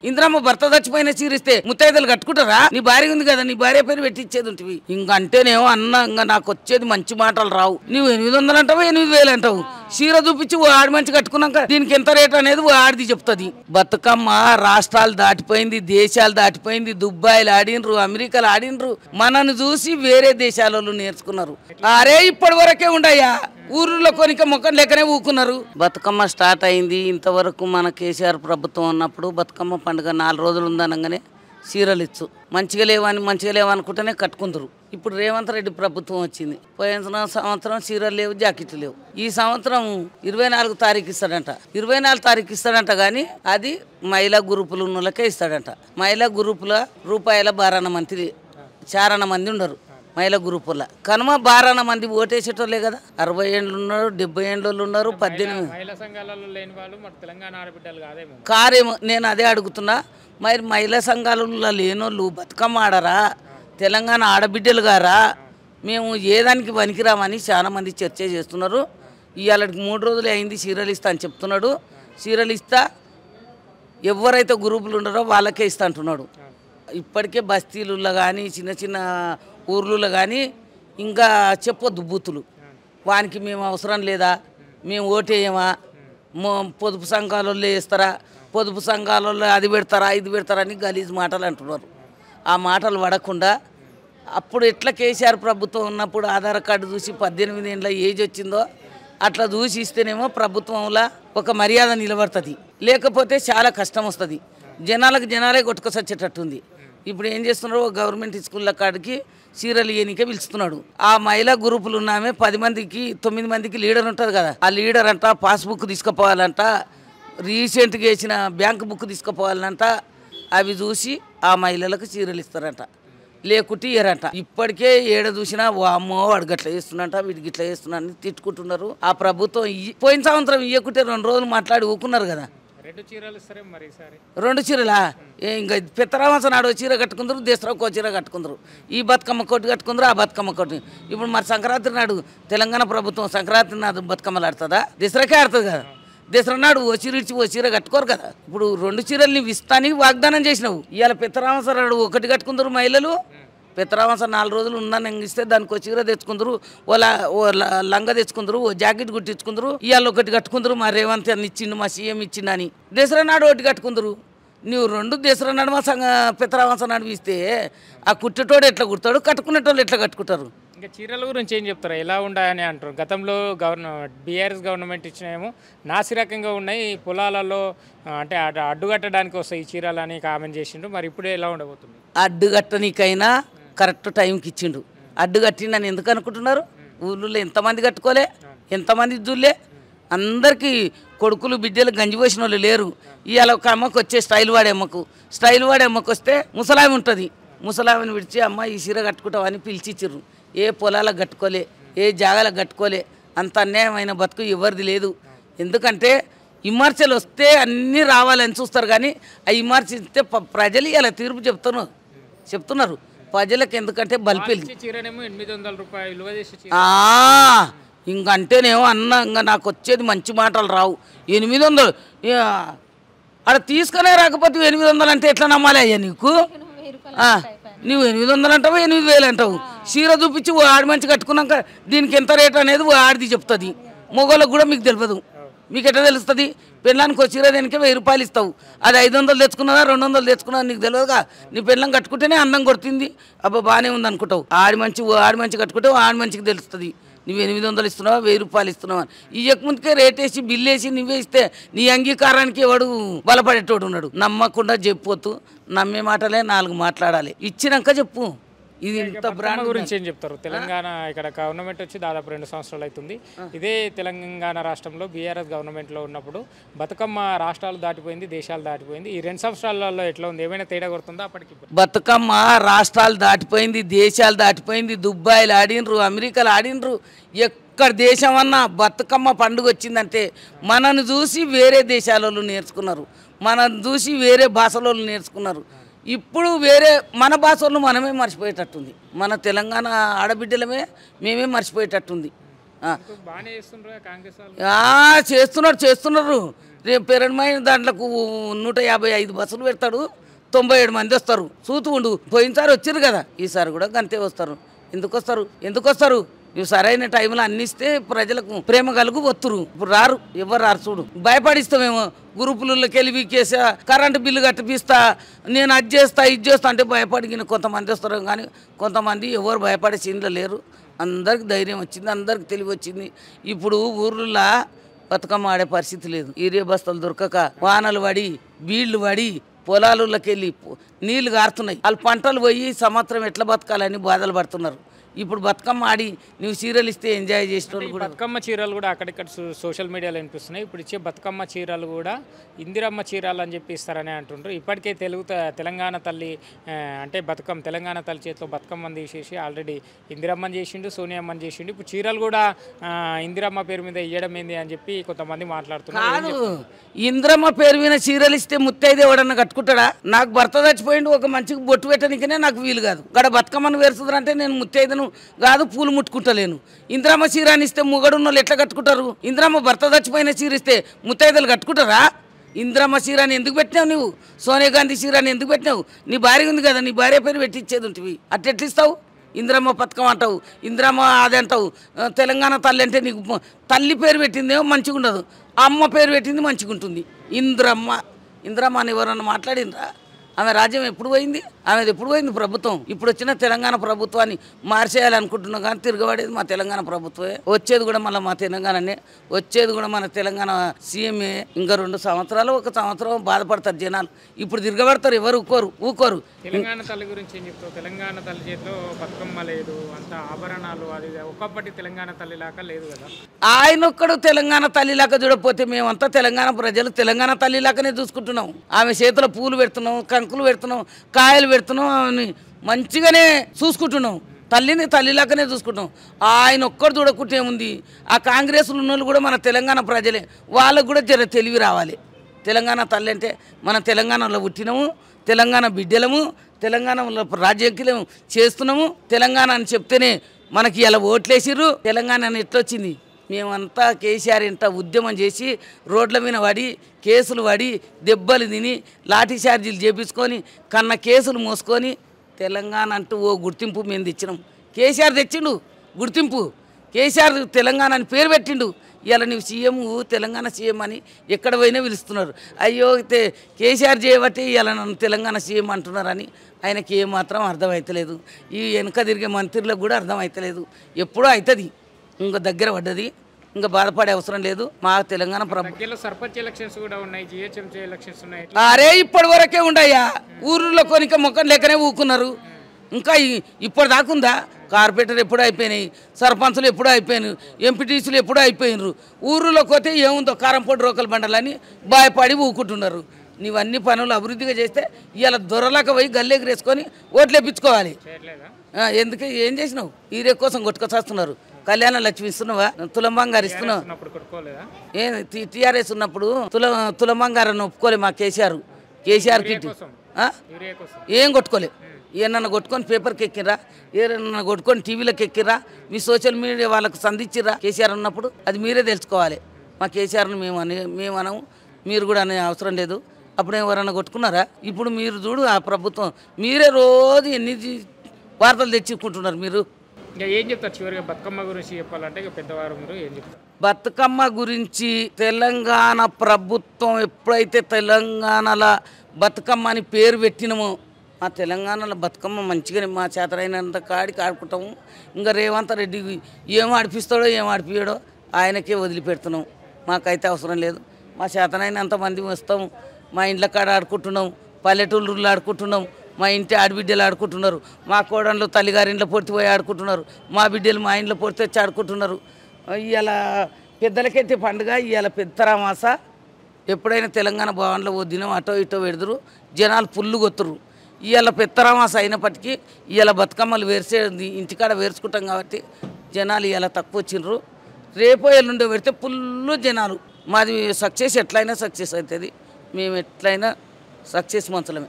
ఇంద్రమ్మ భర్త చచ్చిపోయిన చీరిస్తే ముత్తైదలు కట్టుకుంటారా? నీ భార్య ఉంది కదా, నీ భార్య పేరు పెట్టించేది ఉంటుంది. ఇంకంటేనేమో అన్న ఇంకా నాకు వచ్చేది మంచి మాటలు రావు. నువ్వు 800 అంటావు, 8000 అంటావు. చీర చూపించి ఓ ఆడి మంచి కట్టుకున్నాక దీనికి ఎంత రేట్ అనేది ఓ ఆడిది చెప్తుంది. బతుకమ్మ రాష్ట్రాలు దాటిపోయింది, దేశాలు దాటిపోయింది. దుబాయ్లు ఆడినరు, అమెరికాలు ఆడినరు. మనల్ని చూసి వేరే దేశాలలో నేర్చుకున్నారు. అరే ఇప్పటి వరకే ఉండయ్యా, ఊర్లో కొనిక మొక్కం లేకనే ఊకున్నారు. బతుకమ్మ స్టార్ట్ అయింది. ఇంతవరకు మన కేసీఆర్ ప్రభుత్వం ఉన్నప్పుడు బతుకమ్మ పండుగ 4 రోజులు ఉందనగానే చీరలు ఇచ్చు మంచిగా లేవనుకుంటేనే కట్టుకుందరు. ఇప్పుడు రేవంత్ రెడ్డి ప్రభుత్వం వచ్చింది. పోయిన సంవత్సరం చీరలు లేవు, జాకెట్లు లేవు. ఈ సంవత్సరం 24 తారీఖు ఇస్తాడంట. 24 తారీఖు ఇస్తాడంట. కానీ అది మహిళా గ్రూపులు ఉన్నోళ్ళకే ఇస్తాడంట. మహిళా గ్రూపుల రూపాయల బారాన మంది చారణ మంది ఉండరు. మహిళా గ్రూపుల కనుమ 12 మంది ఓటేసేటోళ్ళే కదా. 60 ఏళ్ళు ఉన్నారు, 70 ఏళ్ళు ఉన్నారు, 18 కారేమో. నేను అదే అడుగుతున్నా, మరి మహిళా సంఘాలలో లేనోళ్ళు బతుకమ్మ ఆడరా? తెలంగాణ ఆడబిడ్డలు గారా? మేము ఏదానికి పనికిరామని చాలా మంది చర్చ చేస్తున్నారు. ఇవాళకి 3 రోజులే అయింది. చీరలు ఇస్తా అని చెప్తున్నాడు. చీరలు ఇస్తా, ఎవరైతే గ్రూపులు ఉన్నారో వాళ్ళకే ఇస్తా అంటున్నాడు. ఇప్పటికే బస్తీలలో కానీ చిన్న చిన్న ఊర్లలో కానీ ఇంకా చెప్పొద్దు బూతులు. వానికి మేము అవసరం లేదా, మేము ఓటేయమా, పొదుపు సంఘాలలో వేస్తారా, పొదుపు సంఘాలలో అది పెడతారా ఇది పెడతారా అని గలీజ్ మాటలు అంటున్నారు. ఆ మాటలు పడకుండా అప్పుడు ఎట్లా కేసీఆర్ ప్రభుత్వం ఉన్నప్పుడు ఆధార్ కార్డు చూసి 18 ఏళ్ళ ఏజ్ వచ్చిందో అట్లా చూసి ఇస్తేనేమో ప్రభుత్వంలో ఒక మర్యాద నిలబడుతుంది. లేకపోతే చాలా కష్టం వస్తుంది. జనాలే కొట్టుకొచ్చేటట్టుంది. ఇప్పుడు ఏం చేస్తున్నారు, గవర్నమెంట్ స్కూళ్ళ కాడికి చీరలు ఇయనికే పిలుస్తున్నాడు. ఆ మహిళా గ్రూపులు ఉన్నామే 10 మందికి 9 మందికి లీడర్ ఉంటుంది కదా. ఆ లీడర్ అంట పాస్బుక్ తీసుకుపోవాలంట, రీసెంట్గా వేసిన బ్యాంక్ బుక్ తీసుకుపోవాలంట. అవి చూసి ఆ మహిళలకు చీరలు ఇస్తారంట, లేకుంటే ఇయ్యరంట. ఇప్పటికే ఏడ చూసినా అమ్మో వాడు గట్లా చేస్తున్నంట, వీడికి ఇట్లా చేస్తున్నా అని తిట్టుకుంటున్నారు. ఆ ప్రభుత్వం పోయిన సంవత్సరం ఇయ్యకుంటే 2 రోజులు మాట్లాడి ఊకున్నారు కదా. 2 చీరలు ఇస్తారే మరి ఈసారి. 2 చీరలా? ఇంకా పెత్తరామాస నాడు చీర కట్టుకుందరు, దసరాకు చీర కట్టుకుందరు. ఈ బతుకమ్మ కోటి కట్టుకుందరు, ఆ బతుకమ్మ కోటి. ఇప్పుడు మరి సంక్రాంతి నాడు తెలంగాణ ప్రభుత్వం సంక్రాంతి నాడు బతుకమ్మలు ఆడుతుందా? దసరాకే ఆడుతుంది కదా. దసరా నాడు ఓ చీర ఇచ్చి ఓ చీర కట్టుకోరు కదా. ఇప్పుడు 2 చీరలు నీవు ఇస్తాని వాగ్దానం చేసినావు. ఇవాళ పెత్తరామాస నాడు 1 కట్టుకుందరు మహిళలు. పెత్తరామాస 4 రోజులు ఉందని ఇస్తే దానికి ఓ చీర తెచ్చుకుందరు, ఓ లంగా తెచ్చుకుందరు, ఓ జాకెట్ కుట్టించుకుందరు. ఇవాళ 1 కట్టుకుందరు. మా రేవంత్ అని ఇచ్చిండు, మా సీఎం ఇచ్చిండని. దసరా నాడు 1 కట్టుకుందరు. నువ్వు 2 దసరా నాడు మా పెత్తరామాస నాడు ఇస్తే ఆ కుట్టేటోడు ఎట్లా కుడతాడు, కట్టుకునేటోళ్ళు ఎట్లా కట్టుకుంటారు? ఇంకా చీరల గురించి ఏం చెప్తారు, ఎలా ఉండాలని అంటారు? గతంలో బీఆర్ఎస్ గవర్నమెంట్ ఇచ్చినేమో నాసిరకంగా ఉన్నాయి, పొలాలలో అంటే అడ్డుకట్టడానికి వస్తాయి ఈ చీరలు అని కామెంట్ చేసిండు. మరి ఇప్పుడు ఎలా ఉండబోతుంది? అడ్డుకట్టనీకైనా కరెక్ట్ టైంకి ఇచ్చిండు. అడ్డుకట్టిండని ఎందుకు అనుకుంటున్నారు? ఊళ్ళో ఎంతమంది కట్టుకోలే, ఎంతమంది జూలే, అందరికీ కొడుకులు బిడ్డలు గంజి పోసిన వాళ్ళు లేరు. ఇవాళ ఒక అమ్మకు వచ్చే స్టైల్ వాడే అమ్మకు వస్తే ముసలామి ఉంటుంది. ముసలామిని విడిచి అమ్మ ఈ చీర కట్టుకుంటామని పిలిచిచ్చిర్రు. ఏ పొలాలకు కట్టుకోలే, ఏ జాగాలకు కట్టుకోలే. అంత అన్యాయమైన బతుకు ఎవరిది లేదు. ఎందుకంటే విమర్శలు వస్తే అన్నీ రావాలని చూస్తారు, కానీ ఆ విమర్శిస్తే ప్రజలు ఇలా తీర్పు చెప్తున్నారు ప్రజలకు. ఎందుకంటే బల్పిల్ ఇంకంటేనేమో అన్న ఇంకా నాకు వచ్చేది మంచి మాటలు రావు. 800 అక్కడ తీసుకునే రాకపోతే 800 అంటే ఎట్లా నమ్మాలి అయ్యా నీకు? నువ్వు 800 అంటావు, 8000 అంటావు. చీర చూపించి ఓ ఆడి మంచి కట్టుకున్నాక దీనికి ఎంత రేట్ అనేది ఓ ఆడిది చెప్తుంది. మొగోళ్ళకు కూడా మీకు తెలియదు. మీకు ఎట్లా తెలుస్తుంది? పెళ్ళానికి ఒక చీర దేనికే 1000 రూపాయలు ఇస్తావు. అది 500 తెచ్చుకున్నదా 200 తెచ్చుకున్నదా నీకు తెలియదుగా. నీ పెళ్ళం కట్టుకుంటేనే అందం కొడుతుంది. అబ్బా బాగానే ఉంది అనుకుంటావు. ఆడి మంచి కట్టుకుంటే ఆడి మంచికి తెలుస్తుంది. నువ్వు 800 ఇస్తున్నావా 1000 రూపాయలు ఇస్తున్నావా? ఇవ్వకముందుకే రేట్ వేసి బిల్లు వేసి నువ్వే ఇస్తే నీ అంగీకారానికి ఎవడు బలపడేటోడు ఉన్నాడు. నమ్మకుండా చెప్పొద్దు. నమ్మే మాటలే 4 మాట్లాడాలి. ఇచ్చినాక చెప్పు. ఇది ఇంత బ్రాండ్ గురించి ఏం చెప్తారు? తెలంగాణ ఇక్కడ గవర్నమెంట్ వచ్చి దాదాపు 2 సంవత్సరాలు అవుతుంది. ఇదే తెలంగాణ రాష్ట్రంలో బీఆర్ఎస్ గవర్నమెంట్లో ఉన్నప్పుడు బతుకమ్మ రాష్ట్రాలు దాటిపోయింది, దేశాలు దాటిపోయింది. ఈ 2 సంవత్సరాలలో ఎట్లా ఉంది? ఏమైనా తేడా కొడుతుందా అప్పటికి? బతుకమ్మ రాష్ట్రాలు దాటిపోయింది, దేశాలు దాటిపోయింది. దుబాయ్లు ఆడినరు, అమెరికాలు ఆడినరు. ఎక్కడ దేశం అన్నా బతుకమ్మ పండుగ వచ్చిందంటే మనను చూసి వేరే దేశాలలో నేర్చుకున్నారు, మనను చూసి వేరే భాషలలో నేర్చుకున్నారు. ఇప్పుడు వేరే మన భాషలను మనమే మర్చిపోయేటట్టుంది. మన తెలంగాణ ఆడబిడ్డలమే మేమే మర్చిపోయేటట్టుంది. చేస్తున్నారు. రేపు పెరడమైన దాంట్లకు 155 బస్సులు పెడతాడు, 97 మంది వస్తారు. చూతూ ఉండు. పోయినసారి వచ్చారు కదా, ఈసారి కూడా గంతే వస్తారు. ఎందుకు వస్తారు నువ్వు సరైన టైంలో అన్నిస్తే ప్రజలకు ప్రేమ కలుగు వస్తురు. ఇప్పుడు రారు, ఎవరు రారు. చూడు, భయపడిస్తామేమో. గ్రూపులకి వెళ్ళి వీకేసా, కరెంటు బిల్లు కట్టిపిస్తా, నేను అది చేస్తా ఇది చేస్తా అంటే భయపడిన కొంతమంది వస్తారు. కానీ కొంతమంది ఎవరు భయపడే సీన్లో లేరు. అందరికి ధైర్యం వచ్చింది, అందరికి తెలివి వచ్చింది. ఇప్పుడు ఊర్లో బతుకమ్మ ఆడే పరిస్థితి లేదు. ఈరియా బస్తాలు దొరకక వానలు పడి బీళ్లు పడి పొలాలకి వెళ్ళి నీళ్లు గారుతున్నాయి. వాళ్ళు పంటలు పోయి సంవత్సరం ఎట్లా బతకాలని బాధలు పడుతున్నారు. ఇప్పుడు బతుకమ్మ ఆడి నువ్వు చీరలు ఇస్తే ఎంజాయ్ చేసేటోళ్ళు కూడా. బతుకమ్మ చీరలు కూడా అక్కడిక్కడ సోషల్ మీడియాలో వినిపిస్తున్నాయి. ఇప్పుడు ఇచ్చే బతుకమ్మ చీరలు కూడా ఇందిరమ్మ చీరలు అని చెప్పి ఇస్తారని అంటుండ్రు. ఇప్పటికే తెలంగాణ తల్లి అంటే తెలంగాణ తల్లి చేతిలో బతుకమ్మని తీసేసి ఆల్రెడీ ఇందిరమ్మని చేసిండు, సోనియమ్మని చేసిండు. ఇప్పుడు చీరలు కూడా ఇందిరమ్మ పేరు మీద ఇవ్వడం ఏంది అని చెప్పి కొంతమంది మాట్లాడుతున్నారు. ఇంద్రమ్మ పేరు మీద చీరలు ఇస్తే ముత్తైదు ఎవడన్నా కట్టుకుంటాడా? నాకు భర్త చచ్చిపోయిండు, ఒక మంచికి బొట్టు పెట్టడానికనే నాకు వీలు కాదు. గడ బతుకమ్మను వేరుస్తుందంటే నేను ముత్తైదును కాదు, పూలు ముట్టుకుంటలేను. ఇంద్రమ్మ చీర ఇస్తే ముగడున్న వాళ్ళు ఎట్లా కట్టుకుంటారు? ఇంద్రమ్మ భర్త చచ్చిపోయిన చీర ఇస్తే ముత్తైదులు కట్టుకుంటారా? ఇంద్రమ్మ చీరని ఎందుకు పెట్టినావు నువ్వు? సోనియా గాంధీ చీరని ఎందుకు పెట్టినావు? నీ భార్య ఉంది కదా, నీ భార్య పేరు పెట్టి ఇచ్చేది ఉంటుంది. అట్టెట్లిస్తావు? ఇంద్రమ్మ పథకం అంటావు, ఇంద్రమ్మ అది అంటావు. తెలంగాణ తల్లి అంటే నీకు తల్లి పేరు పెట్టిందేమో మంచిగా ఉండదు, అమ్మ పేరు పెట్టింది మంచిగా ఉంటుంది. ఇంద్రమ్మ అని ఎవరన్నా మాట్లాడిండ్రా? ఆమె రాజ్యం ఎప్పుడు పోయింది? ఆమెది ఎప్పుడు పోయింది ప్రభుత్వం? ఇప్పుడు వచ్చిన తెలంగాణ ప్రభుత్వాన్ని మార్చేయాలనుకుంటున్నాం, కానీ తిరగబడేది మా తెలంగాణ ప్రభుత్వమే. వచ్చేది కూడా మళ్ళీ మా తెలంగాణనే, వచ్చేది కూడా మన తెలంగాణ సీఎంఏ. ఇంకా 2 సంవత్సరాలు 1 సంవత్సరం బాధపడతారు జనాలు. ఇప్పుడు తిరగబడతారు, ఎవరు ఊకోరు. తెలంగాణ తల్లి గురించి ఏం చెప్తావు? తెలంగాణ తల్లి చేతిలో బతుకమ్మ లేదు, అంత ఆభరణాలు, అది ఒకప్పటి తెలంగాణ తల్లి లాగా లేదు కదా. ఆయన ఒక్కడు తెలంగాణ తల్లిలాగా చూడకపోతే మేమంతా తెలంగాణ ప్రజలు తెలంగాణ తల్లిలాగానే చూసుకుంటున్నాం. ఆమె చేతిలో పూలు పెడుతున్నాం, కంకులు పెడుతున్నాం, కాయలు పెడుతున్నాం, ఆమెని మంచిగానే చూసుకుంటున్నాం. తల్లిని తల్లిలాగానే చూసుకుంటాం. ఆయన ఒక్కడు చూడకుంటే ఏముంది? ఆ కాంగ్రెస్లో ఉన్న వాళ్ళు కూడా మన తెలంగాణ ప్రజలే, వాళ్ళకు కూడా జర తెలివి రావాలి. తెలంగాణ తల్లి అంటే మన తెలంగాణలో పుట్టినాము, తెలంగాణ బిడ్డలము, తెలంగాణలో రాజ్యాంగం చేస్తున్నాము. తెలంగాణ అని చెప్తేనే మనకి ఇలా ఓట్లేసిర్రు. తెలంగాణ అని ఎట్లొచ్చింది? మేమంతా కేసీఆర్ ఇంత ఉద్యమం చేసి రోడ్ల మీద పడి కేసులు పడి దెబ్బలు తిని లాఠీ చార్జీలు చేపించుకొని కన్న కేసులు మోసుకొని తెలంగాణ అంటూ ఓ గుర్తింపు మేము తెచ్చినాం. కేసీఆర్ తెచ్చిండు గుర్తింపు. కేసీఆర్ తెలంగాణ అని పేరు పెట్టిండు. ఇలా నువ్వు సీఎం, తెలంగాణ సీఎం అని ఎక్కడ పోయినా పిలుస్తున్నారు. అయ్యో కేసీఆర్ చేయబట్టి ఇలా నన్ను తెలంగాణ సీఎం అంటున్నారని ఆయనకి ఏమాత్రం అర్థమవుతలేదు. ఈ వెనక తిరిగే మంత్రులకు కూడా అర్థమవుతలేదు. ఎప్పుడో అవుతుంది, ఇంకా దగ్గర పడ్డది, ఇంకా బాధపడే అవసరం లేదు. మా తెలంగాణ ప్రభుత్వం సర్పంచ్ ఎలక్షన్స్ కూడా ఉన్నాయి, జిహెచ్ఎంసీ ఎలక్షన్స్ ఉన్నాయి. అరే ఇప్పటి వరకే ఉండయ్యా. ఊర్లో కొనిక మొక్కలు లేకనే ఊకున్నారు. ఇంకా ఇప్పటి దాకుందా? కార్పొరేటర్ ఎప్పుడూ అయిపోయినాయి, సర్పంచులు ఎప్పుడూ అయిపోయినాయి, ఎంపీటీసీలు ఎప్పుడూ అయిపోయినారు. ఊర్లో పోతే ఏముందో కారంపొడి రోకల బండలని భయపడి ఊకుంటున్నారు. నీవన్నీ పనులు అభివృద్ధిగా చేస్తే ఇవాళ దొరలాక పోయి గల్లెగిరేసుకొని ఓట్లు వేయించుకోవాలి. ఎందుకు ఏం చేసినావు? ఈరే కోసం కొట్టుకొచ్చేస్తున్నారు. కళ్యాణ లక్ష్మి ఇస్తున్నావా? తులం బంగారు ఇస్తున్నావు. టీఆర్ఎస్ ఉన్నప్పుడు తులం బంగారాన్ని ఒప్పుకోలే మా కేసీఆర్ కిట్ ఏం కొట్టుకోలే. ఏమన్నా కొట్టుకొని పేపర్కి ఎక్కిరా, ఏమన్నా కొట్టుకొని టీవీలోకి ఎక్కిరా, మీ సోషల్ మీడియా వాళ్ళకు సంధించిరా? కేసీఆర్ ఉన్నప్పుడు అది మీరే తెలుసుకోవాలి. మా కేసీఆర్ని మేము అనము, మీరు కూడా అనే అవసరం లేదు. అప్పుడు ఎవరన్నా కొట్టుకున్నారా? ఇప్పుడు మీరు చూడు, ఆ ప్రభుత్వం మీరే రోజు ఎన్ని వార్తలు తెచ్చుకుంటున్నారు. మీరు ఇంకా ఏం చెప్తారు చివరిగా బతుకమ్మ గురించి చెప్పాలంటే? ఇక పెద్దవారు మీరు ఏం చెప్తారు? బతుకమ్మ గురించి తెలంగాణ ప్రభుత్వం ఎప్పుడైతే తెలంగాణలో బతుకమ్మ అని పేరు పెట్టినామో, మా తెలంగాణలో బతుకమ్మ మంచిగానే మా చేతనైనంత కాడికి ఆడుకుంటాము. ఇంకా రేవంత్ రెడ్డి ఏం ఆడిపిస్తాడో ఏం ఆడిపియడో ఆయనకే వదిలిపెడుతున్నాం. మాకైతే అవసరం లేదు. మా చేతనైనంత మంది వస్తాము, మా ఇండ్ల కాడ ఆడుకుంటున్నాం, పల్లెటూళ్ళు ఆడుకుంటున్నాం, మా ఇంటి ఆడబిడ్డలు ఆడుకుంటున్నారు, మా కోడళ్ళు తల్లిగారింట్లో పొడిపోయి ఆడుకుంటున్నారు, మా బిడ్డలు మా ఇంట్లో పొడితే వచ్చి ఆడుకుంటున్నారు. ఇవాళ పెద్దలకైతే పండుగ, ఇవాళ పెద్దరామాస. ఎప్పుడైనా తెలంగాణ భవన్లో ఓ దినం అటో ఇటో పెడుతురు, జనాలు పుల్లు కొత్తురు. ఇవాళ పెద్దరామాస అయినప్పటికీ ఇవాళ బతుకమ్మలు ఇంటికాడ వేర్చుకుంటాం కాబట్టి జనాలు ఇవాళ తక్కువ వచ్చిండ్రు. రేపో ఎల్లుండో పెడితే పుల్లు జనాలు. మాది సక్సెస్ ఎట్లయినా సక్సెస్ అవుతుంది. మేము ఎట్లయినా సక్సెస్ మంచలమే.